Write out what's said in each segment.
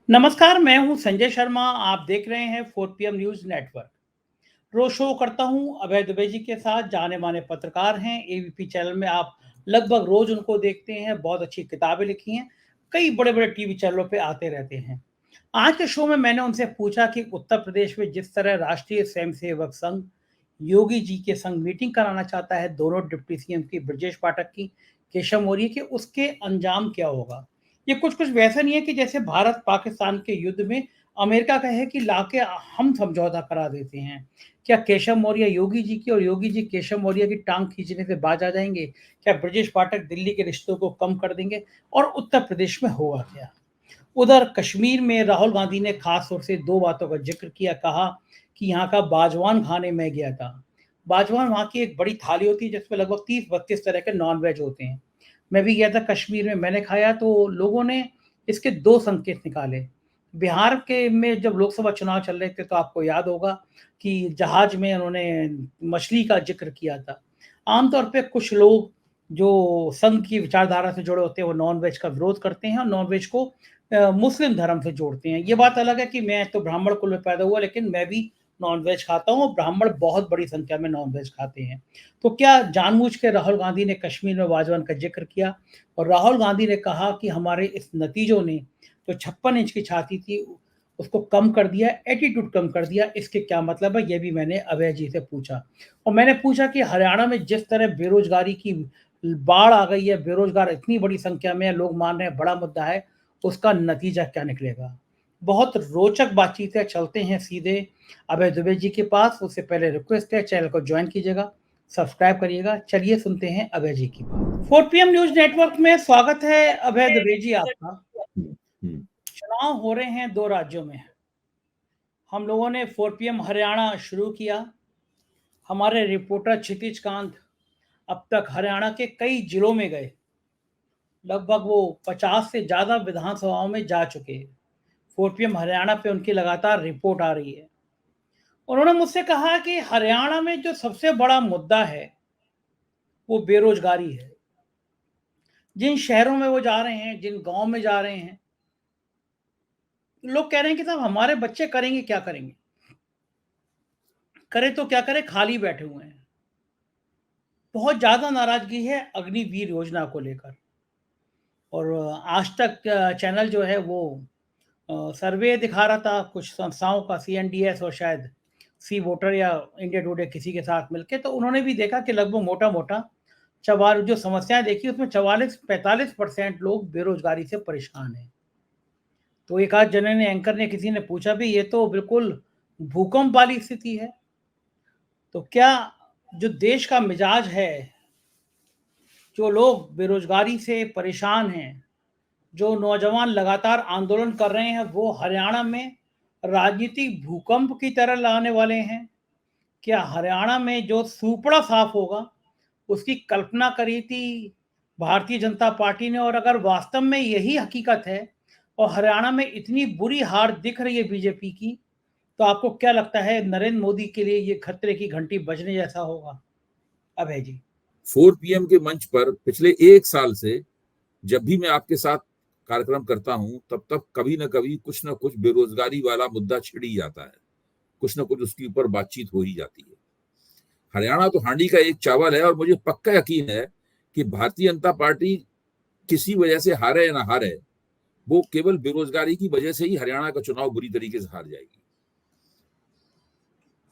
नमस्कार, मैं हूं संजय शर्मा। आप देख रहे हैं 4 PM न्यूज नेटवर्क। रोज शो करता हूं अभय दुबे जी के साथ। जाने माने पत्रकार हैं। एबीपी चैनल में आप लगभग रोज उनको देखते हैं। बहुत अच्छी किताबें लिखी हैं। कई बड़े बड़े टीवी चैनलों पे आते रहते हैं। आज के शो में मैंने उनसे पूछा कि उत्तर प्रदेश में जिस तरह राष्ट्रीय स्वयंसेवक संघ योगी जी के संग मीटिंग कराना चाहता है, दोनों डिप्टी सीएम की, ब्रजेश पाठक की, केशव मौर्य की, उसके अंजाम क्या होगा। ये कुछ कुछ वैसा नहीं है कि जैसे भारत पाकिस्तान के युद्ध में अमेरिका कहे कि लाके हम समझौता करा देते हैं। क्या केशव मौर्य योगी जी की और योगी जी केशव मौर्य की टांग खींचने से बाज आ जाएंगे? क्या ब्रजेश पाठक दिल्ली के रिश्तों को कम कर देंगे? और उत्तर प्रदेश में होगा क्या? उधर कश्मीर में राहुल गांधी ने खास तौर से दो बातों का जिक्र किया। कहा कि यहाँ का बाजवान खाने में गया था। बाजवान वहाँ की एक बड़ी थाली होती है जिसमें लगभग 30-32 तरह के नॉन वेज होते हैं। मैं भी गया था कश्मीर में, मैंने खाया तो लोगों ने इसके दो संकेत निकाले। बिहार के में जब लोकसभा चुनाव चल रहे थे तो आपको याद होगा कि जहाज में उन्होंने मछली का जिक्र किया था। आमतौर पे कुछ लोग जो संघ की विचारधारा से जुड़े होते हैं वो नॉन वेज का विरोध करते हैं और नॉन वेज को मुस्लिम धर्म से जोड़ते हैं। ये बात अलग है कि मैं तो ब्राह्मण कुल में पैदा हुआ, लेकिन मैं भी नॉन वेज खाता हूँ और ब्राह्मण बहुत बड़ी संख्या में नॉन वेज खाते हैं। तो क्या जानबूझ के राहुल गांधी ने कश्मीर में बाजवान का जिक्र किया? और राहुल गांधी ने कहा कि हमारे इस नतीजों ने जो 56 इंच की छाती थी उसको कम कर दिया, एटीट्यूड कम कर दिया। इसके क्या मतलब है? ये भी मैंने अभय जी से पूछा। और मैंने पूछा कि हरियाणा में जिस तरह बेरोजगारी की बाढ़ आ गई है, बेरोजगार इतनी बड़ी संख्या में है, लोग मान रहे हैं बड़ा मुद्दा है, उसका नतीजा क्या निकलेगा। बहुत रोचक बातचीत है। चलते हैं सीधे अभय दुबे जी के पास। उससे पहले रिक्वेस्ट है, चैनल को ज्वाइन कीजिएगा, सब्सक्राइब करिएगा। चलिए सुनते हैं अभय जी की बात। 4 PM न्यूज नेटवर्क में स्वागत है अभय दुबे जी आपका। हम्म। चुनाव हो रहे हैं दो राज्यों में। हम लोगों ने 4 PM हरियाणा शुरू किया। हमारे रिपोर्टर क्षितिज कांत अब तक हरियाणा के कई जिलों में गए। लगभग वो 50 से ज्यादा विधानसभाओं में जा चुके हैं। 4 PM हरियाणा पे उनकी लगातार रिपोर्ट आ रही है। उन्होंने मुझसे कहा कि हरियाणा में जो सबसे बड़ा मुद्दा है वो बेरोजगारी है। जिन शहरों में वो जा रहे हैं, जिन गांव में जा रहे हैं, लोग कह रहे हैं कि साहब हमारे बच्चे करेंगे क्या करेंगे, करे तो क्या करे, खाली बैठे हुए हैं। बहुत ज्यादा नाराजगी है अग्निवीर योजना को लेकर। और आज तक चैनल जो है वो सर्वे दिखा रहा था कुछ संस्थाओं का, CNDS और शायद सी वोटर या इंडिया टुडे किसी के साथ मिलके, तो उन्होंने भी देखा कि लगभग मोटा मोटा चवार जो समस्याएं देखी उसमें 44-45% लोग बेरोजगारी से परेशान हैं। तो एक आध जने ने, एंकर ने, किसी ने पूछा भी, ये तो बिल्कुल भूकंप वाली स्थिति है। तो क्या जो देश का मिजाज है, जो लोग बेरोजगारी से परेशान हैं, जो नौजवान लगातार आंदोलन कर रहे हैं, वो हरियाणा में राजनीतिक भूकंप की तरह लाने वाले हैं? क्या हरियाणा में जो सूपड़ा साफ होगा उसकी कल्पना करी थी भारतीय जनता पार्टी ने? और अगर वास्तव में यही हकीकत है और हरियाणा में इतनी बुरी हार दिख रही है बीजेपी की, तो आपको क्या लगता है नरेंद्र मोदी के लिए ये खतरे की घंटी बजने जैसा होगा? अभय जी। 4 PM के मंच पर पिछले 1 साल से जब भी मैं आपके साथ कार्यक्रम करता हूं तब तक कभी न कभी कुछ न कुछ बेरोजगारी वाला मुद्दा छिड़ ही जाता है, कुछ न कुछ उसके ऊपर बातचीत हो ही जाती है। हरियाणा तो हांडी का एक चावल है और मुझे पक्का यकीन है कि भारतीय जनता पार्टी किसी वजह से हारे या ना हारे, वो केवल बेरोजगारी की वजह से ही हरियाणा का चुनाव बुरी तरीके से हार जाएगी,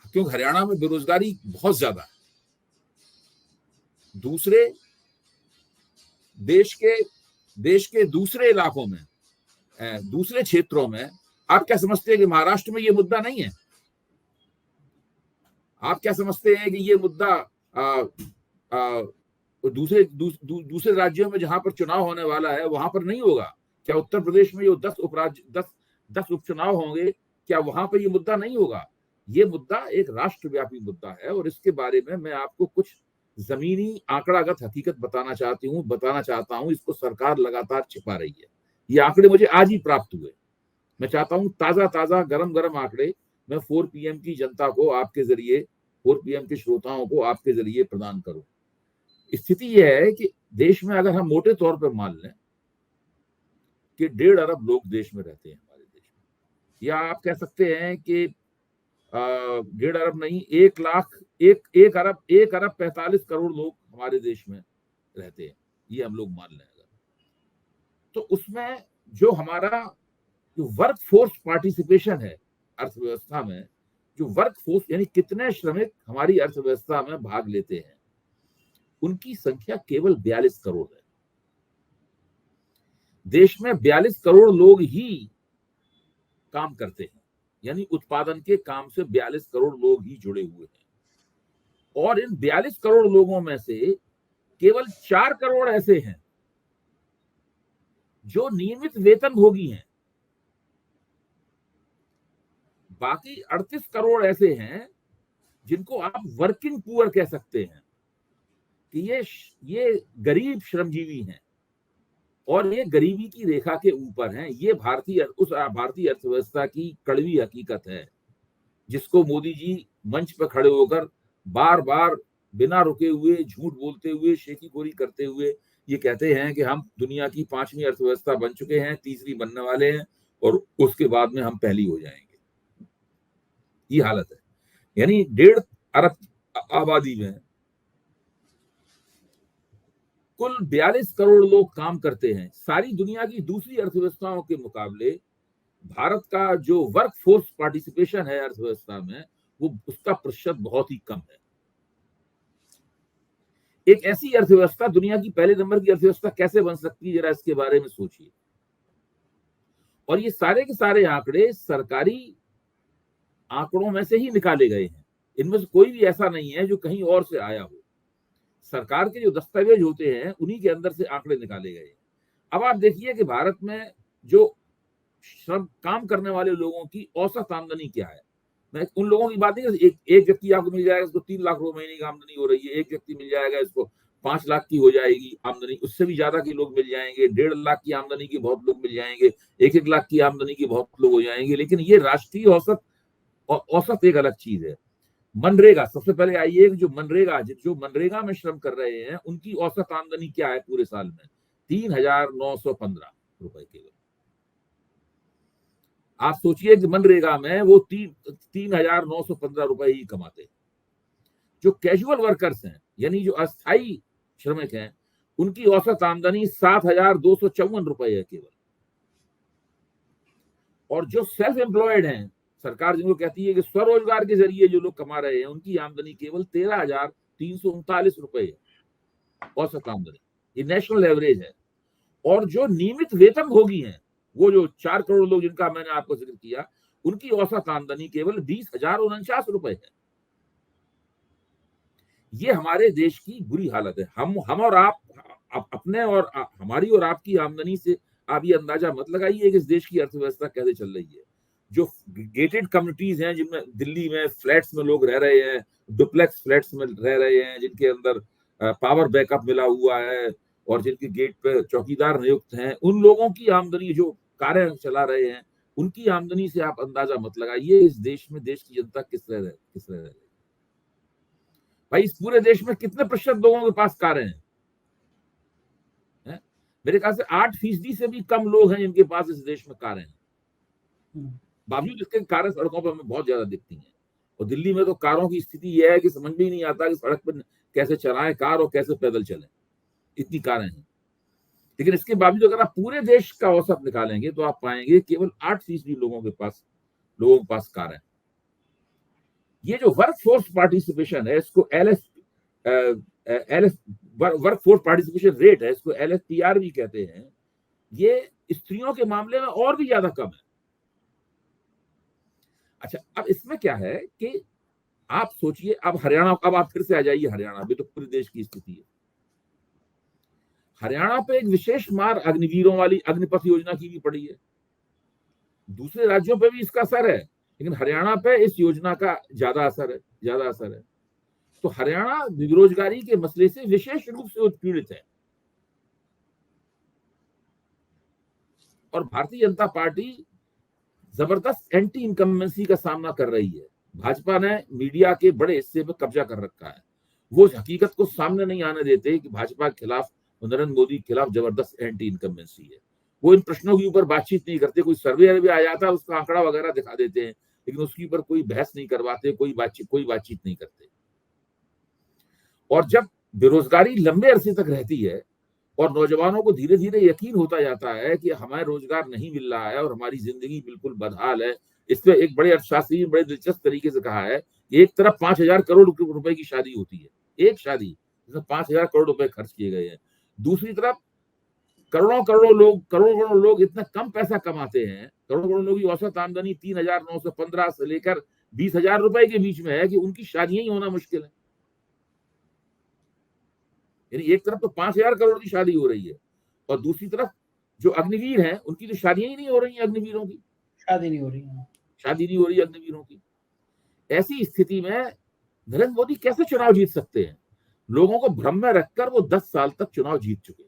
क्योंकि हरियाणा में बेरोजगारी बहुत ज्यादा है। दूसरे देश के दूसरे इलाकों में, दूसरे क्षेत्रों में आप क्या समझते हैं कि महाराष्ट्र में ये मुद्दा नहीं है? आप क्या समझते हैं कि ये मुद्दा दूसरे राज्यों में जहां पर चुनाव होने वाला है वहां पर नहीं होगा? क्या उत्तर प्रदेश में जो 10 उपचुनाव होंगे, क्या वहां पर ये मुद्दा नहीं होगा? ये मुद्दा एक राष्ट्रव्यापी मुद्दा है और इसके बारे में मैं आपको कुछ जमीनी आंकड़ागत हकीकत बताना चाहता हूं। इसको सरकार लगातार छिपा रही है। ये आंकड़े मुझे आज ही प्राप्त हुए। मैं चाहता हूं ताजा ताजा गरम गरम आंकड़े मैं 4 PM की जनता को आपके जरिए, 4 PM के श्रोताओं को आपके जरिए प्रदान करूं। स्थिति यह है कि देश में अगर हम मोटे तौर पर मान लें कि 1.5 अरब लोग देश में रहते हैं, हमारे देश या आप कह सकते हैं कि 1.5 अरब नहीं, 1 अरब 45 करोड़ लोग हमारे देश में रहते हैं, ये हम लोग मान लें अगर, तो उसमें जो हमारा जो वर्क फोर्स पार्टिसिपेशन है अर्थव्यवस्था में, जो वर्क फोर्स यानी कितने श्रमिक हमारी अर्थव्यवस्था में भाग लेते हैं, उनकी संख्या केवल 42 करोड़ है। देश में 42 करोड़ लोग ही काम करते हैं, यानी उत्पादन के काम से 42 करोड़ लोग ही जुड़े हुए हैं, और इन 42 करोड़ लोगों में से केवल 4 करोड़ ऐसे हैं जो नियमित वेतनभोगी हैं। बाकी 38 करोड़ ऐसे हैं जिनको आप वर्किंग पुअर कह सकते हैं, कि ये गरीब श्रमजीवी हैं और ये गरीबी की रेखा के ऊपर हैं। ये भारतीय अर्थव्यवस्था की कड़वी हकीकत है, जिसको मोदी जी मंच पर खड़े होकर बार बार बिना रुके हुए झूठ बोलते हुए, शेखीखोरी करते हुए ये कहते हैं कि हम दुनिया की 5वीं अर्थव्यवस्था बन चुके हैं, 3री बनने वाले हैं और उसके बाद में हम पहली हो जाएंगे। ये हालत है। यानी 1.5 अरब आबादी में कुल 42 करोड़ लोग काम करते हैं। सारी दुनिया की दूसरी अर्थव्यवस्थाओं के मुकाबले भारत का जो वर्क फोर्स पार्टिसिपेशन है अर्थव्यवस्था में, वो उसका प्रतिशत बहुत ही कम है। एक ऐसी अर्थव्यवस्था दुनिया की पहले नंबर की अर्थव्यवस्था कैसे बन सकती है, जरा इसके बारे में सोचिए। और ये सारे के सारे आंकड़े सरकारी आंकड़ों में से ही निकाले गए हैं, इनमें से कोई भी ऐसा नहीं है जो कहीं और से आया हो। सरकार के जो दस्तावेज होते हैं उन्हीं के अंदर से आंकड़े निकाले गए। अब आप देखिए कि भारत में जो श्रम काम करने वाले लोगों की औसत आमदनी क्या है। मैं उन लोगों की बात नहीं, एक व्यक्ति आपको मिल जाएगा इसको 3 लाख रुपए महीने की आमदनी हो रही है, एक व्यक्ति मिल जाएगा इसको 5 लाख की हो जाएगी आमदनी, उससे भी ज्यादा के लोग मिल जाएंगे, 1.5 लाख की आमदनी के बहुत लोग मिल जाएंगे, 1 लाख की आमदनी के बहुत लोग हो जाएंगे। लेकिन ये राष्ट्रीय औसत एक अलग चीज है। मनरेगा, सबसे पहले आइए, जो मनरेगा में श्रम कर रहे हैं उनकी औसत आमदनी क्या है पूरे साल में? 3,915 रुपए केवल। आप सोचिए कि मनरेगा में वो 3,915 रुपए ही कमाते हैं। जो कैजुअल वर्कर्स हैं, यानी जो अस्थायी श्रमिक हैं, उनकी औसत आमदनी 7,254 रुपए है केवल। और जो सेल्फ एम्प्लॉयड हैं, सरकार जिनको कहती है कि स्वरोजगार के जरिए जो लोग कमा रहे हैं, उनकी आमदनी केवल 13,339 रुपए है औसत आमदनी। ये नेशनल एवरेज है। और जो नियमित वेतनभोगी हैं, वो जो 4 करोड़ लोग जिनका मैंने आपको जिक्र किया, उनकी औसत आमदनी केवल 20,049 रुपए है। ये हमारे देश की बुरी हालत है। हम और आप अपने और हमारी और आपकी आमदनी से आप ये अंदाजा मत लगाइए कि इस देश की अर्थव्यवस्था कैसे चल रही है। जो गेटेड कम्युनिटीज हैं, जिनमें दिल्ली में फ्लैट्स में लोग रह रहे हैं, डुप्लेक्स फ्लैट्स में रह रहे हैं, जिनके अंदर पावर बैकअप मिला हुआ है और जिनके गेट पे चौकीदार नियुक्त हैं, उन लोगों की आमदनी, जो कारें चला रहे हैं, उनकी आमदनी से आप अंदाजा मत लगाइए इस देश में देश की जनता किस तरह रहे। भाई, इस पूरे देश में कितने प्रतिशत लोगों के पास कारें हैं? मेरे ख्याल से 8% से भी कम लोग हैं जिनके पास इस देश में कारें हैं। बावजूद इसके कारें सड़कों पर हमें बहुत ज्यादा दिखती हैं। और दिल्ली में तो कारों की स्थिति यह है कि समझ में ही नहीं आता कि सड़क पर कैसे चलाएं कार और कैसे पैदल चलें, इतनी कारें हैं। लेकिन इसके बावजूद अगर आप पूरे देश का औसत निकालेंगे तो आप पाएंगे केवल 8% लोगों के पास कारें हैं। ये जो वर्क फोर्स पार्टिसिपेशन है, इसको वर्क फोर्स पार्टिसिपेशन रेट है, इसको LSPR भी कहते हैं। ये स्त्रियों के मामले में और भी ज्यादा कम है। अच्छा, अब इसमें क्या है कि आप सोचिए, अब हरियाणा, अब आप फिर से आ जाइए हरियाणा भी, तो पूरे देश की स्थिति है। हरियाणा पे एक विशेष मार अग्निवीरों वाली अग्निपथ योजना की भी पड़ी है। दूसरे राज्यों पे भी इसका असर है, लेकिन हरियाणा पे इस योजना का ज्यादा असर है। तो हरियाणा बेरोजगारी के मसले से विशेष रूप से उत्पीड़ित है। और भारतीय जनता पार्टी जबरदस्त एंटी इनकम्बेंसी का सामना कर रही है। भाजपा ने मीडिया के बड़े हिस्से पर कब्जा कर रखा है। वो हकीकत को सामने नहीं आने देते कि भाजपा के खिलाफ, नरेंद्र मोदी के खिलाफ जबरदस्त एंटी इनकम्बेंसी है। वो इन प्रश्नों के ऊपर बातचीत नहीं करते। कोई सर्वे भी आ जाता है उसका आंकड़ा वगैरह दिखा देते हैं, लेकिन उसके ऊपर कोई बहस नहीं करवाते, कोई बातचीत नहीं करते। और जब बेरोजगारी लंबे अरसे तक रहती है और नौजवानों को धीरे धीरे यकीन होता जाता है कि हमें रोजगार नहीं मिल रहा है और हमारी जिंदगी बिल्कुल बदहाल है, इस पे एक बड़े अर्थशास्त्री ने बड़े दिलचस्प तरीके से कहा है कि एक तरफ 5,000 करोड़ रुपए की शादी होती है, एक शादी जिसमें 5,000 करोड़ रुपए खर्च किए गए हैं, दूसरी तरफ करोड़ों लोग इतना कम पैसा कमाते हैं, करोड़ों लोगों की औसत आमदनी 3,915 से लेकर 20,000 रुपए के बीच में है कि उनकी शादियां ही होना मुश्किल है। यानी एक तरफ तो 5,000 करोड़ की शादी हो रही है और दूसरी तरफ जो अग्निवीर हैं उनकी तो शादियां ही नहीं हो रही हैं, अग्निवीरों की शादी नहीं हो रही है। शादी नहीं हो रही है अग्निवीरों की। ऐसी स्थिति में नरेंद्र मोदी कैसे चुनाव जीत सकते हैं? लोगों को भ्रम में रखकर वो 10 साल तक चुनाव जीत चुके,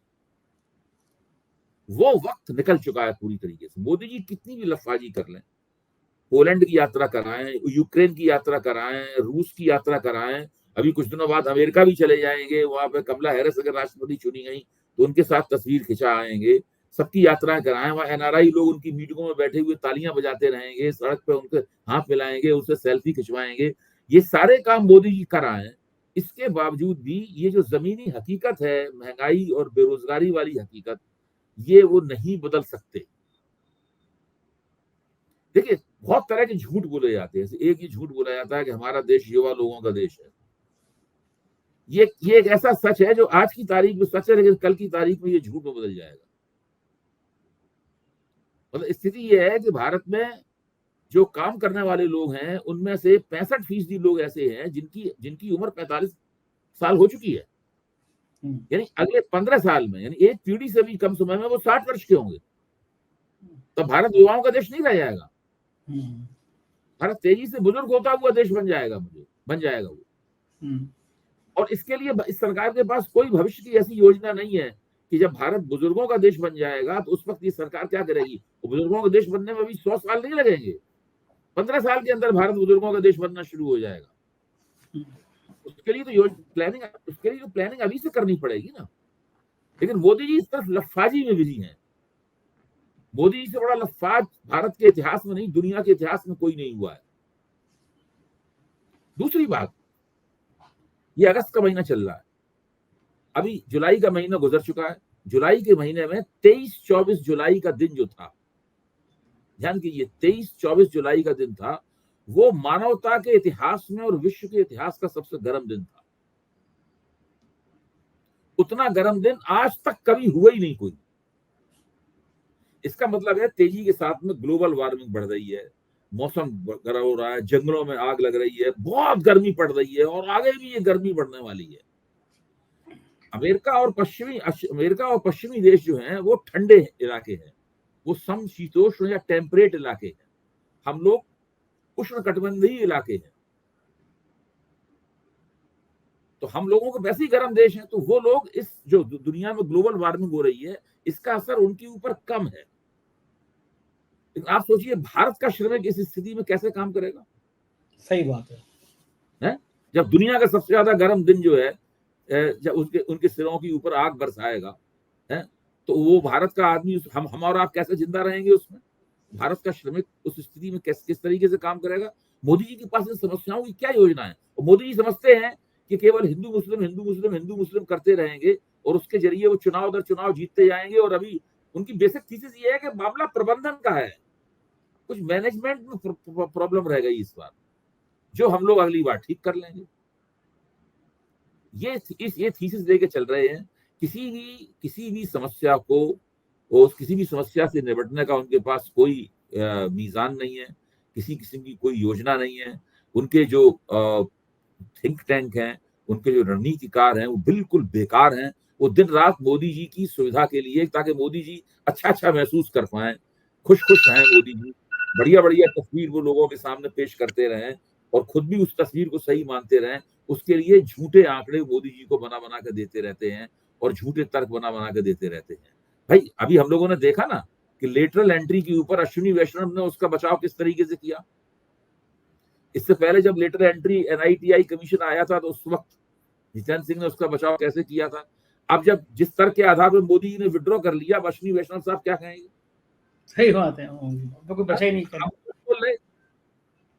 वो वक्त निकल चुका है पूरी तरीके से। मोदी जी कितनी भी लफाजी कर लें, पोलैंड की यात्रा कराएं, यूक्रेन की यात्रा कराएं, रूस की यात्रा कराएं, अभी कुछ दिनों बाद अमेरिका भी चले जाएंगे, वहां पे कमला हैरिस अगर राष्ट्रपति चुनी गई तो उनके साथ तस्वीर खिंचा आएंगे, सबकी यात्राएं कराएं, वहां एनआरआई लोग उनकी मीटिंगों में बैठे हुए तालियां बजाते रहेंगे, सड़क पे उनके हाथ मिलाएंगे, उनसे सेल्फी खिंचवाएंगे, ये सारे काम मोदी जी कराएं। इसके बावजूद भी ये जो जमीनी हकीकत है, महंगाई और बेरोजगारी वाली हकीकत, ये वो नहीं बदल सकते। देखिए बहुत तरह के झूठ बोले जाते हैं। एक ही झूठ बोला जाता है कि हमारा देश युवा लोगों का देश है। ये एक ऐसा सच है जो आज की तारीख में सच है, लेकिन कल की तारीख में ये झूठ में बदल जाएगा। मतलब स्थिति ये है कि भारत में जो काम करने वाले लोग हैं उनमें से 65% लोग ऐसे हैं जिनकी उम्र 45 साल हो चुकी है। यानी अगले 15 साल में, यानी एक पीढ़ी से भी कम समय में वो 60 वर्ष के होंगे। तो भारत युवाओं का देश नहीं रह जाएगा, भारत तेजी से बुजुर्ग होता हुआ देश बन जाएगा वो। और इसके लिए इस सरकार के पास कोई भविष्य की ऐसी योजना नहीं है कि जब भारत बुजुर्गों का देश बन जाएगा तो उस वक्त ये सरकार क्या करेगी। तो बुजुर्गों का देश बनने में भी 100 साल नहीं लगेंगे, 15 साल के अंदर भारत बुजुर्गों का देश बनना शुरू हो जाएगा। उसके लिए तो प्लानिंग अभी से करनी पड़ेगी ना। लेकिन मोदी जी इस तरफ लफाजी में बिजी हैं। मोदी जी से बड़ा लफाज भारत के इतिहास में नहीं, दुनिया के इतिहास में कोई नहीं हुआ है। दूसरी बात, ये अगस्त का महीना चल रहा है, अभी जुलाई का महीना गुजर चुका है। जुलाई के महीने में 23-24 जुलाई का दिन जो था, ध्यान कीजिए 23-24 जुलाई का दिन था, वो मानवता के इतिहास में और विश्व के इतिहास का सबसे गर्म दिन था। उतना गर्म दिन आज तक कभी हुआ ही नहीं कोई। इसका मतलब है तेजी के साथ में ग्लोबल वार्मिंग बढ़ रही है, मौसम गर्म हो रहा है, जंगलों में आग लग रही है, बहुत गर्मी पड़ रही है और आगे भी ये गर्मी बढ़ने वाली है। अमेरिका और पश्चिमी देश जो हैं वो ठंडे इलाके हैं, वो समशीतोष्ण या टेम्परेट इलाके हैं। हम लोग उष्णकटिबंधीय इलाके हैं, तो हम लोगों को वैसे ही गर्म देश है, तो वो लोग इस जो दुनिया में ग्लोबल वार्मिंग हो रही है इसका असर उनके ऊपर कम है। लेकिन आप सोचिए भारत का श्रमिक इस स्थिति में कैसे काम करेगा। सही बात है? जब दुनिया का सबसे ज्यादा गर्म दिन जो है, जब उनके सिरों के ऊपर आग बरसाएगा है, तो वो भारत का आदमी हम और आप कैसे जिंदा रहेंगे उसमें। भारत का श्रमिक उस स्थिति में किस तरीके से काम करेगा। मोदी जी के पास इन समस्याओं की क्या योजना है। और मोदी जी समझते हैं कि केवल हिंदू मुस्लिम करते रहेंगे और उसके जरिए वो चुनाव दर चुनाव जीतते जाएंगे। और अभी उनकी बेसिक थीसिस ये है कि मामला प्रबंधन का है, कुछ मैनेजमेंट में प्रॉब्लम रह गई इस बार, जो हम लोग अगली बार ठीक कर लेंगे। ये थीसिस लेके चल रहे हैं। किसी भी समस्या को और किसी भी समस्या से निपटने का उनके पास कोई मीजान नहीं है, किसी किस्म की कोई योजना नहीं है। उनके जो थिंक टैंक हैं, उनके जो रणनीतिकार हैं, वो बिल्कुल बेकार हैं। वो दिन रात मोदी जी की सुविधा के लिए, ताकि मोदी जी अच्छा महसूस कर पाए, खुश रहें मोदी जी, बढ़िया तस्वीर वो लोगों के सामने पेश करते रहें और खुद भी उस तस्वीर को सही मानते रहें, उसके लिए झूठे आंकड़े मोदी जी को बना के देते रहते हैं और झूठे तर्क बना के देते रहते हैं। भाई अभी हम लोगों ने देखा ना कि लेटरल एंट्री के ऊपर अश्विनी वैष्णव ने उसका बचाव किस तरीके से किया। इससे पहले जब लेटरल एंट्री NITI कमीशन आया था तो उस वक्त जितेंद्र सिंह ने उसका बचाव कैसे किया था। अब जब जिस स्तर के आधार पर मोदी जी ने विड्रॉ कर लिया, अब अश्विनी वैष्णव साहब क्या कहेंगे? सही बात है, तो कोई बचा ही नहीं कर। बोल रहे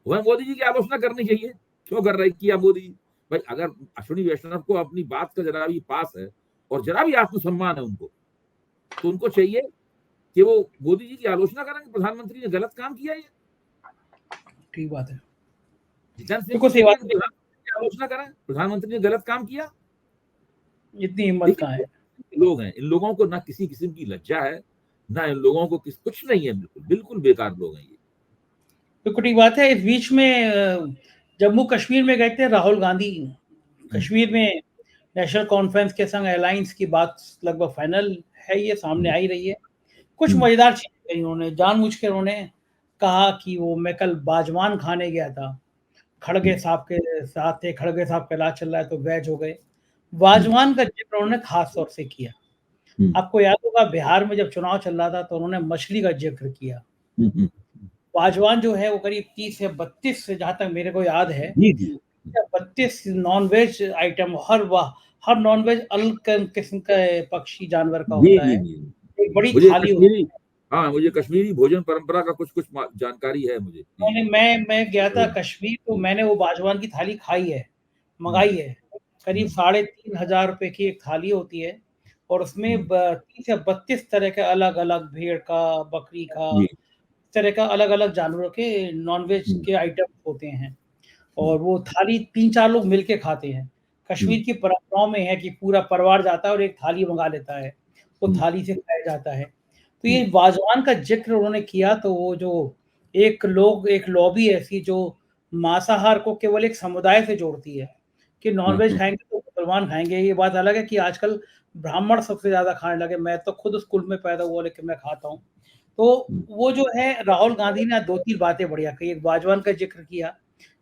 वह मोदी जी की आलोचना करनी चाहिए, क्यों कर रहे किया मोदी जी? भाई अगर अश्विनी वैष्णव को अपनी बात का जरा भी पास है और जरा भी आत्मसम्मान है उनको, तो उनको चाहिए कि वो मोदी जी की आलोचना करें, प्रधानमंत्री ने गलत काम किया। ये ठीक बात है, जितेंद्र सिंह को बिल्कुल सही चाहिए बात कि है। प्रधानमंत्री की आलोचना करें, प्रधानमंत्री ने गलत काम किया। इतनी हिम्मत कहाँ है। देखिए लोग हैं, इन लोगों को ना किसी किस्म की लज्जा है, ना इन लोगों को कुछ नहीं है, बिल्कुल बिल्कुल बेकार लोग हैं ये। बिल्कुल ठीक बात है। इस बीच में जम्मू कश्मीर में गए थे राहुल गांधी। कश्मीर में नेशनल कॉन्फ्रेंस के संग अलायंस की बात लगभग फाइनल है, ये सामने आ ही रही है। कुछ मजेदार चीजें कही उन्होंने, जानबूझ के उन्होंने कहा कि वो मैं कल बाजवान खाने गया था, खड़गे साहब के साथ थे, खड़गे साहब का इलाज चल रहा है तो वेज हो गए। बाजवान का जिक्र उन्होंने खास तौर से किया। आपको याद होगा बिहार में जब चुनाव चल रहा था तो उन्होंने मछली का जिक्र किया। बाजवान जो है वो करीब 30 या 32 से, जहां तक मेरे को याद है, 32 नॉन वेज आइटम, हर नॉन वेज अलग किस्म का पक्षी जानवर का होता है, एक बड़ी मुझे थाली होती कश्मीरी, हाँ मुझे कश्मीरी भोजन परंपरा का कुछ कुछ जानकारी है मुझे। है। मैं गया था कश्मीर, तो मैंने वो बाजवान की थाली खाई है, मंगाई है। करीब 3,500 रुपए की एक थाली होती है और उसमें 30 या 32 तरह के अलग अलग, भेड़ का, बकरी का, इस तरह का अलग अलग जानवरों के नॉनवेज के आइटम होते हैं और वो थाली 3-4 लोग मिलके खाते हैं। कश्मीर की परंपराओं में है कि पूरा परिवार जाता है और एक थाली मंगा लेता है, वो थाली से खाया जाता है। तो ये वाजवान का ज़िक्र उन्होंने किया, तो वो जो एक लॉबी ऐसी जो मांसाहार को केवल एक समुदाय से जोड़ती है कि नॉन-वेज खाएँगे तो मुसलमान खाएँगे। ये बात अलग है कि आजकल ब्राह्मण सबसे ज़्यादा खाने लगे। मैं तो खुद उस कुल में पैदा हुआ, लेकिन मैं खाता हूँ। तो वो जो है राहुल गांधी ने 2-3 बातें बढ़िया कही। एक बाजवान का ज़िक्र किया,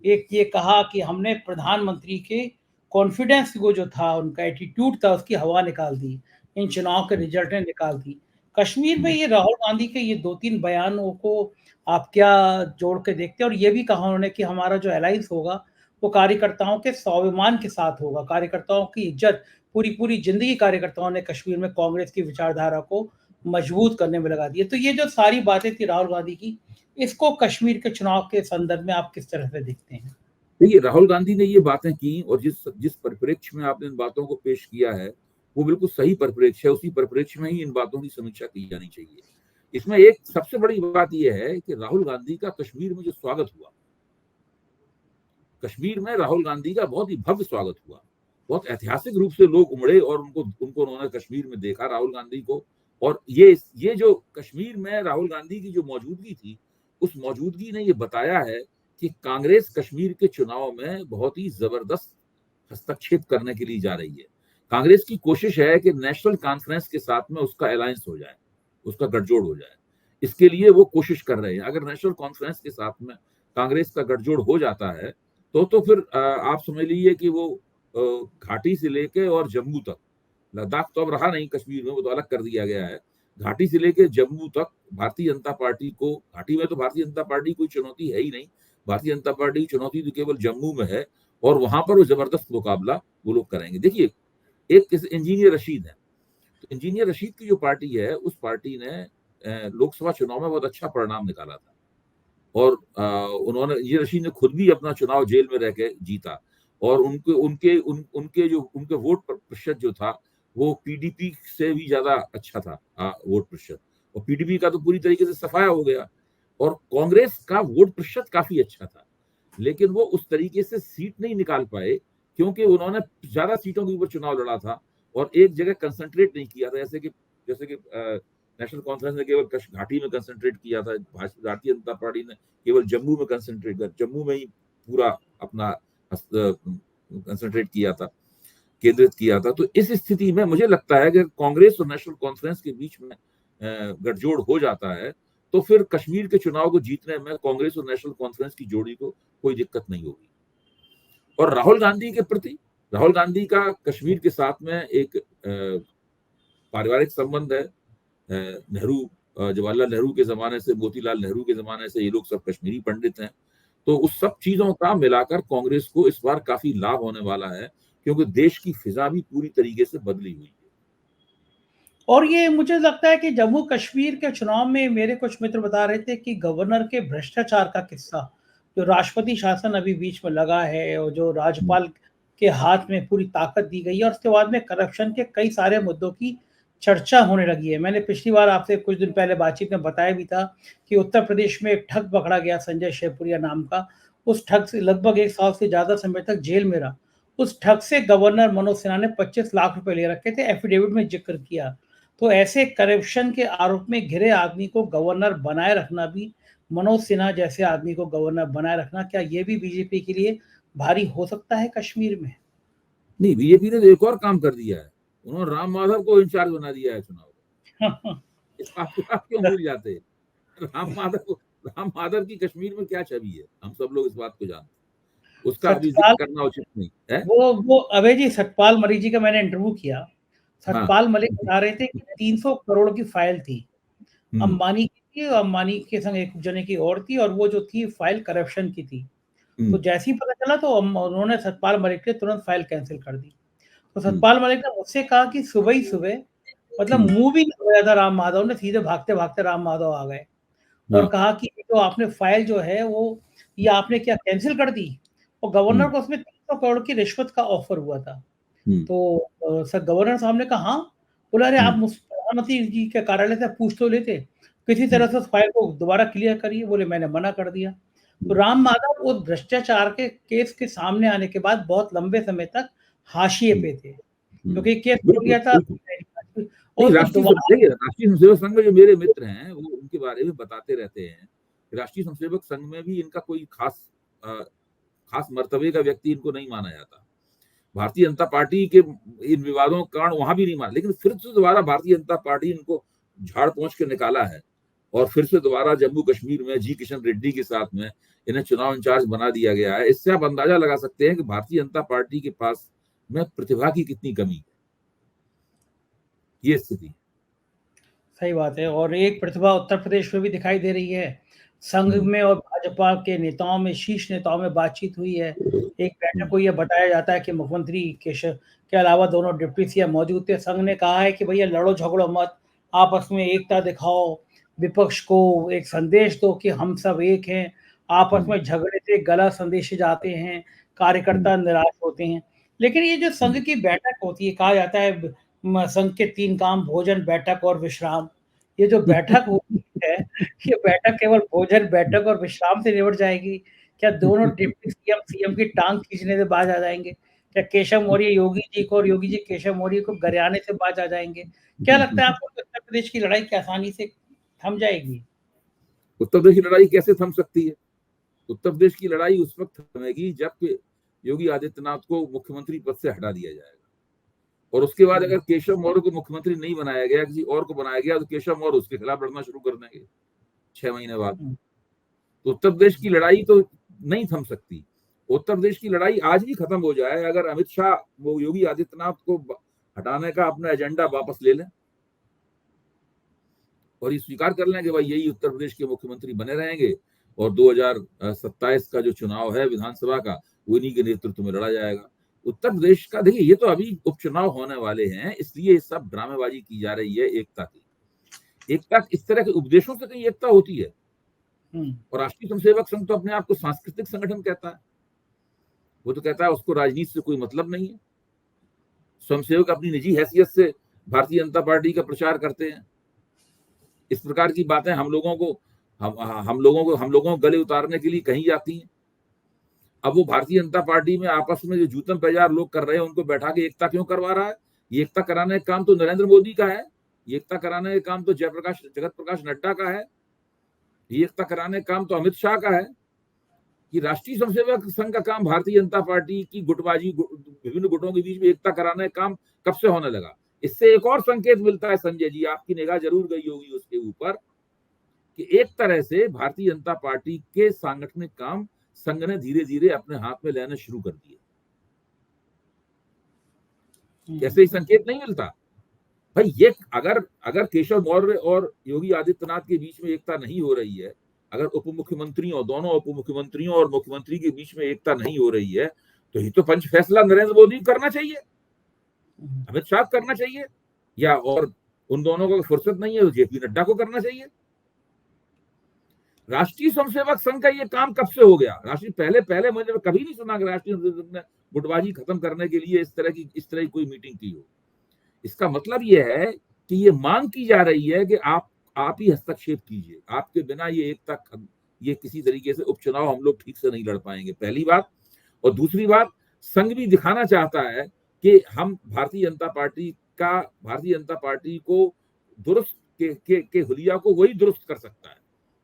एक ये कहा कि हमने प्रधानमंत्री के कॉन्फिडेंस को जो था, उनका एटीट्यूड था, उसकी हवा निकाल दी। इन चुनाव के रिजल्ट ने निकाल दी। कश्मीर में ये राहुल गांधी के ये 2-3 बयानों को आप क्या जोड़ के देखते हैं? और ये भी कहा उन्होंने कि हमारा जो अलायंस होगा, वो कार्यकर्ताओं के स्वाभिमान के साथ होगा। कार्यकर्ताओं की इज़्ज़त, पूरी ज़िंदगी कार्यकर्ताओं ने कश्मीर में कांग्रेस की विचारधारा को मजबूत करने में लगा दी है। तो ये जो सारी बातें थी राहुल गांधी की, इसको कश्मीर के चुनाव के संदर्भ में आप किस तरह से देखते हैं? देखिए राहुल गांधी ने ये बातें की और जिस जिस परिप्रेक्ष्य में आपने इन बातों को पेश किया है वो बिल्कुल सही परिप्रेक्ष्य है, उसी परिप्रेक्ष्य में ही इन बातों की समीक्षा की जानी चाहिए। इसमें एक सबसे बड़ी बात यह है कि राहुल गांधी का कश्मीर में जो स्वागत हुआ, कश्मीर में राहुल गांधी का बहुत ही भव्य स्वागत हुआ, बहुत ऐतिहासिक रूप से लोग उमड़े और उनको उन्होंने कश्मीर में देखा राहुल गांधी को। और ये जो कश्मीर में राहुल गांधी की जो मौजूदगी थी, उस मौजूदगी ने ये बताया है कि कांग्रेस कश्मीर के चुनाव में बहुत ही जबरदस्त हस्तक्षेप करने के लिए जा रही है। कांग्रेस की कोशिश है कि नेशनल कॉन्फ्रेंस के साथ में उसका अलायंस हो जाए, उसका गठजोड़ हो जाए। इसके लिए वो कोशिश कर रहे हैं। अगर नेशनल कॉन्फ्रेंस के साथ में कांग्रेस का गठजोड़ हो जाता है तो फिर आप समझ लीजिए कि वो घाटी से लेके और जम्मू तक, लद्दाख तो अब रहा नहीं कश्मीर में, वो तो अलग कर दिया गया है। घाटी से लेके जम्मू तक भारतीय जनता पार्टी को, घाटी में तो भारतीय जनता पार्टी कोई चुनौती है ही नहीं, भारतीय जनता पार्टी की चुनौती तो केवल जम्मू में है और वहां पर वो जबरदस्त मुकाबला वो लोग करेंगे। देखिए एक इंजीनियर रशीद है, तो इंजीनियर रशीद की जो पार्टी है, उस पार्टी ने लोकसभा चुनाव में बहुत अच्छा परिणाम निकाला था और उन्होंने, ये रशीद ने खुद भी अपना चुनाव जेल में रह के जीता और उनके वोट प्रतिशत जो था वो पीडीपी से भी ज्यादा अच्छा था वोट प्रतिशत, और पीडीपी का तो पूरी तरीके से सफाया हो गया और कांग्रेस का वोट प्रतिशत काफी अच्छा था, लेकिन वो उस तरीके से सीट नहीं निकाल पाए क्योंकि उन्होंने ज्यादा सीटों के ऊपर चुनाव लड़ा था और एक जगह कंसंट्रेट नहीं किया था। जैसे कि नेशनल कॉन्फ्रेंस ने केवल घाटी में कंसंट्रेट किया था, भारतीय जनता पार्टी ने केवल जम्मू में कंसंट्रेट किया, जम्मू में ही पूरा अपना कंसंट्रेट किया था, केंद्रित किया था। तो इस स्थिति में मुझे लगता है कि कांग्रेस और नेशनल कॉन्फ्रेंस के बीच में गठजोड़ हो जाता है तो फिर कश्मीर के चुनाव को जीतने में कांग्रेस और नेशनल कॉन्फ्रेंस की जोड़ी को कोई दिक्कत नहीं होगी। और राहुल गांधी के प्रति, राहुल गांधी का कश्मीर के साथ में एक पारिवारिक संबंध है। नेहरू, जवाहरलाल नेहरू के जमाने से, मोतीलाल नेहरू के जमाने से ये लोग सब कश्मीरी पंडित हैं। तो उस सब चीजों का मिलाकर कांग्रेस को इस बार काफी लाभ होने वाला है क्योंकि देश की फिजा भी पूरी तरीके से बदली हुई है। और ये मुझे लगता है कि जम्मू कश्मीर के चुनाव में मेरे कुछ मित्र बता रहे थे कि गवर्नर के भ्रष्टाचार का किस्सा, जो राष्ट्रपति शासन अभी बीच में लगा है और जो राज्यपाल के हाथ में पूरी ताकत दी गई है और उसके बाद में करप्शन के कई सारे मुद्दों की चर्चा होने लगी है। मैंने पिछली बार आपसे कुछ दिन पहले बातचीत में बताया भी था कि उत्तर प्रदेश में एक ठग पकड़ा गया संजय शिवपुरिया नाम का। उस ठग से लगभग 1 साल से ज़्यादा समय तक जेल में रहा। उस ठग से गवर्नर मनोज सिन्हा ने 25 लाख रुपए ले रखे थे, एफिडेविट में ज़िक्र किया। तो ऐसे करप्शन के आरोप में घिरे आदमी को गवर्नर बनाए रखना भी, मनोज सिन्हा जैसे आदमी को गवर्नर बनाए रखना, क्या ये भी बीजेपी के लिए भारी हो सकता है कश्मीर में? नहीं, बीजेपी ने तो एक और काम कर दिया है, उन्होंने राम माधव को इंचार्ज बना दिया है चुनाव का। इस बात को आप क्यों भूल जाते हैं? राम माधव की कश्मीर में क्या छवि है, हम सब लोग इस बात को जानते हैं, उसका अभी जिक्र सतपाल करना उचित नहीं है। वो अभय जी, सतपाल मलिक जी का मैंने इंटरव्यू किया। हाँ। सतपाल मलिक बता रहे थे कि 300 करोड़ की फाइल थी। हम्म। अंबानी की थी, अंबानी के संग एक जने की और थी और वो जो थी फाइल करप्शन की थी। तो जैसे ही पता चला तो उन्होंने सतपाल मलिक ने तुरंत फाइल कैंसिल कर दी। तो सतपाल मलिक ने मुझसे कहा कि सुबह ही सुबह, मतलब मुँह भी नहीं धोया था राम माधव ने, सीधे भागते-भागते राम माधव आ गए और कहा कि ये जो आपने फाइल जो है वो ये आपने क्या कैंसल कर दी? और गवर्नर को उसमें 300 करोड़ की रिश्वत का ऑफर हुआ था। तो सर गवर्नर साहब ने कहा हाँ। बोला अरे आप प्रधानमंत्री जी के कार्यालय से पूछ तो लेते, किसी तरह से उस फाइल को दोबारा क्लियर करिए। बोले मैंने मना कर दिया। तो राम माधव उस भ्रष्टाचार के केस के सामने आने के बाद बहुत लंबे समय तक हाशिए पे थे, क्योंकि केस हो बिल्कुल गया था बिल्कुल। और नहीं, उसको दोबारा देखिए, राष्ट्रीय स्वयंसेवक संघ में जो मेरे मित्र हैं वो उनके बारे में बताते रहते हैं। राष्ट्रीय स्वयंसेवक संघ में भी इनका कोई खास मर्तबे का व्यक्ति इनको नहीं माना जाता। भारतीय जनता पार्टी के इन विवादों के कारण वहां भी नहीं माना, लेकिन फिर से दोबारा भारतीय जनता पार्टी इनको झाड़ पहुंच के निकाला है और फिर से दोबारा जम्मू कश्मीर में जी किशन रेड्डी के साथ में इन्हें चुनाव इंचार्ज बना दिया गया है। इससे आप अंदाजा लगा सकते हैं कि भारतीय जनता पार्टी के पास में प्रतिभा की कितनी कमी है, ये स्थिति। सही बात है और एक प्रतिभा उत्तर प्रदेश में भी दिखाई दे रही है। संघ में और भाजपा के नेताओं में, शीर्ष नेताओं में बातचीत हुई है। एक बैठक हुई है, बताया जाता है कि मुख्यमंत्री के अलावा दोनों डिप्टी सीएम मौजूद थे। संघ ने कहा है कि भैया लड़ो झगड़ो मत, आपस में एकता दिखाओ, विपक्ष को एक संदेश दो कि हम सब एक हैं। आपस में झगड़े से गलत संदेश जाते हैं, कार्यकर्ता निराश होते हैं। लेकिन ये जो संघ की बैठक होती है, कहा जाता है संघ के 3 काम भोजन, बैठक और विश्राम। ये जो बैठक होती है, ये बैठक केवल भोजन, बैठक और विश्राम से निपट जाएगी? क्या दोनों डिप्टी सीएम, सीएम की टाँग खींचने से बाज आ जाएँगे? क्या केशव मौर्य योगी जी को और योगी जी केशव मौर्य को गरियाने से बाज आ जाएँगे? क्या लगता है आपको कि उत्तर प्रदेश की लड़ाई क्या आसानी से थम जाएगी? उत्तर प्रदेश की लड़ाई कैसे थम सकती है? उत्तर प्रदेश की लड़ाई उस वक्त थमेगी जब योगी आदित्यनाथ को मुख्यमंत्री पद से हटा दिया जाएगा और उसके बाद अगर केशव मौर्य को मुख्यमंत्री नहीं बनाया गया, किसी और को बनाया गया, तो केशव मौर्य उसके खिलाफ लड़ना शुरू कर देंगे 6 महीने बाद। तो उत्तर प्रदेश की लड़ाई तो नहीं थम सकती। उत्तर प्रदेश की लड़ाई आज भी खत्म हो जाए अगर अमित शाह वो योगी आदित्यनाथ को हटाने का अपना एजेंडा वापस ले लें और ये स्वीकार कर लें कि भाई यही उत्तर प्रदेश के मुख्यमंत्री बने रहेंगे और 2027 का जो चुनाव है विधानसभा का, वो इन्हीं के नेतृत्व में लड़ा जाएगा। उत्तर प्रदेश का देखिए, ये तो अभी उपचुनाव होने वाले हैं, इसलिए सब ड्रामेबाजी की जा रही है एकता की। एकता इस तरह के उपदेशों से कहीं एकता होती है? और राष्ट्रीय स्वयंसेवक संघ तो अपने आप को सांस्कृतिक संगठन कहता है, वो तो कहता है उसको राजनीति से कोई मतलब नहीं है। स्वयंसेवक अपनी निजी हैसियत से भारतीय जनता पार्टी का प्रचार करते हैं। इस प्रकार की बातें हम लोगों को गले उतारने के लिए कही जाती हैं। अब वो भारतीय जनता पार्टी में आपस में जो जूतम पेजार लोग कर रहे हैं उनको बैठा के एकता क्यों करवा रहा है? ये एकता कराने का काम तो नरेंद्र मोदी का है, ये एकता कराने का काम तो जगत प्रकाश नड्डा का है, ये एकता कराने का काम तो अमित शाह का है। कि राष्ट्रीय स्वयंसेवक संघ का काम भारतीय जनता पार्टी की गुटबाजी, विभिन्न गुटों के बीच में एकता कराने का काम कब से होने लगा? इससे एक और संकेत मिलता है संजय जी, आपकी निगाह जरूर गई होगी उसके ऊपर, कि एक तरह से भारतीय जनता पार्टी के सांगठनिक काम संघ ने धीरे धीरे अपने हाथ में लेने शुरू कर दिए। कैसे ही संकेत नहीं मिलता भाई? ये अगर केशव मौर्य और योगी आदित्यनाथ के बीच में एकता नहीं हो रही है, अगर दोनों उप मुख्यमंत्रियों और मुख्यमंत्री के बीच में एकता नहीं हो रही है, तो ये तो पंच फैसला नरेंद्र मोदी करना चाहिए, अमित शाह करना चाहिए, या और उन दोनों को फुर्सत नहीं है तो जेपी नड्डा को करना चाहिए। राष्ट्रीय स्वयंसेवक संघ का ये काम कब से हो गया? राष्ट्रीय पहले मैंने कभी नहीं सुना कि राष्ट्रीय स्वयंसेवक ने गुटबाजी खत्म करने के लिए इस तरह की कोई मीटिंग की हो। इसका मतलब ये है कि ये मांग की जा रही है कि आप ही हस्तक्षेप कीजिए, आपके बिना ये किसी तरीके से उपचुनाव हम लोग ठीक से नहीं लड़ पाएंगे, पहली बात। और दूसरी बात, संघ भी दिखाना चाहता है कि हम भारतीय जनता पार्टी को दुरुस्त के हुलिया को वही दुरुस्त कर सकता है।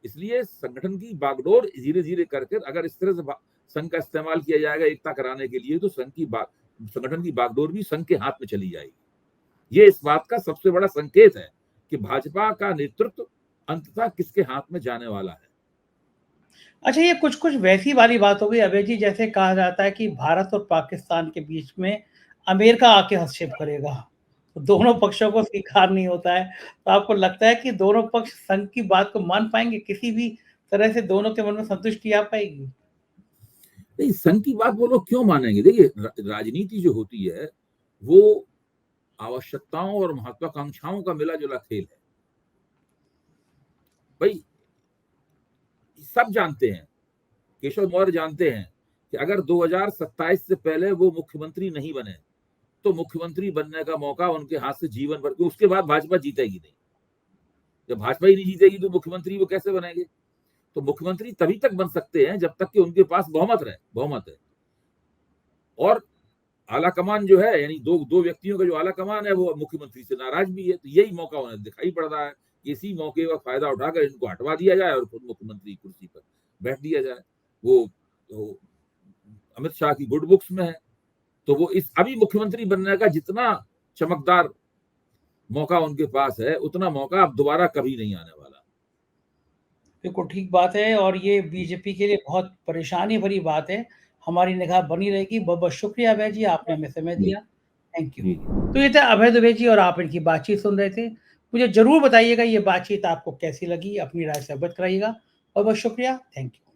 इसलिए संगठन की बागडोर धीरे धीरे करके अगर इस तरह से संघ का इस्तेमाल किया जाएगा एकता कराने के लिए, तो संगठन की बागडोर भी संघ के हाथ में चली जाएगी। ये इस बात का सबसे बड़ा संकेत है कि भाजपा का नेतृत्व अंततः किसके हाथ में जाने वाला है। अच्छा, ये कुछ-कुछ वैसी वाली बात हो गई अभय जी, जैसे कहा जाता है कि भारत और पाकिस्तान के बीच में अमेरिका आके हस्तक्षेप करेगा। तो दोनों पक्षों को स्वीकार नहीं होता है। तो आपको लगता है कि दोनों पक्ष संघ की बात को मान पाएँगे? किसी भी तरह से दोनों के मन में संतुष्टि आ पाएगी? नहीं, संघ की बात वो लोग क्यों मानेंगे? देखिए, राजनीति जो होती है वो आवश्यकताओं और महत्वाकांक्षाओं का मिला-जुला खेल है। भाई सब जानते हैं, केशव मौर्य जानते हैं कि अगर 2027 से पहले वो मुख्यमंत्री नहीं बने तो मुख्यमंत्री बनने का मौका उनके हाथ से जीवन भर, उसके बाद भाजपा जीतेगी नहीं। जब भाजपा ही नहीं जीतेगी तो मुख्यमंत्री वो कैसे बनेंगे? तो मुख्यमंत्री तभी तक बन सकते हैं जब तक कि उनके पास बहुमत है। और आला कमान जो है, यानी दो व्यक्तियों का जो आला कमान है वो मुख्यमंत्री से नाराज भी है। तो यही मौका उन्हें दिखाई पड़ रहा है, इसी मौके का फायदा उठाकर इनको हटवा दिया जाए और खुद मुख्यमंत्री कुर्सी पर बैठ दिया जाए। वो अमित शाह की गुड बुक्स में है। तो वो अभी मुख्यमंत्री बनने का जितना चमकदार मौका उनके पास है, उतना मौका अब दोबारा कभी नहीं आने वाला। बिल्कुल ठीक बात है, और ये बीजेपी के लिए बहुत परेशानी भरी बात है। हमारी निगाह बनी रहेगी। बहुत-बहुत शुक्रिया अभय जी, आपने हमें समय दिया। Thank you. जी। तो ये थे अभय दुबे जी और आप इनकी बातचीत सुन रहे थे। मुझे ज़रूर बताइएगा ये बातचीत आपको कैसी लगी, अपनी राय से अवगत कराइएगा। बहुत-बहुत शुक्रिया। Thank you.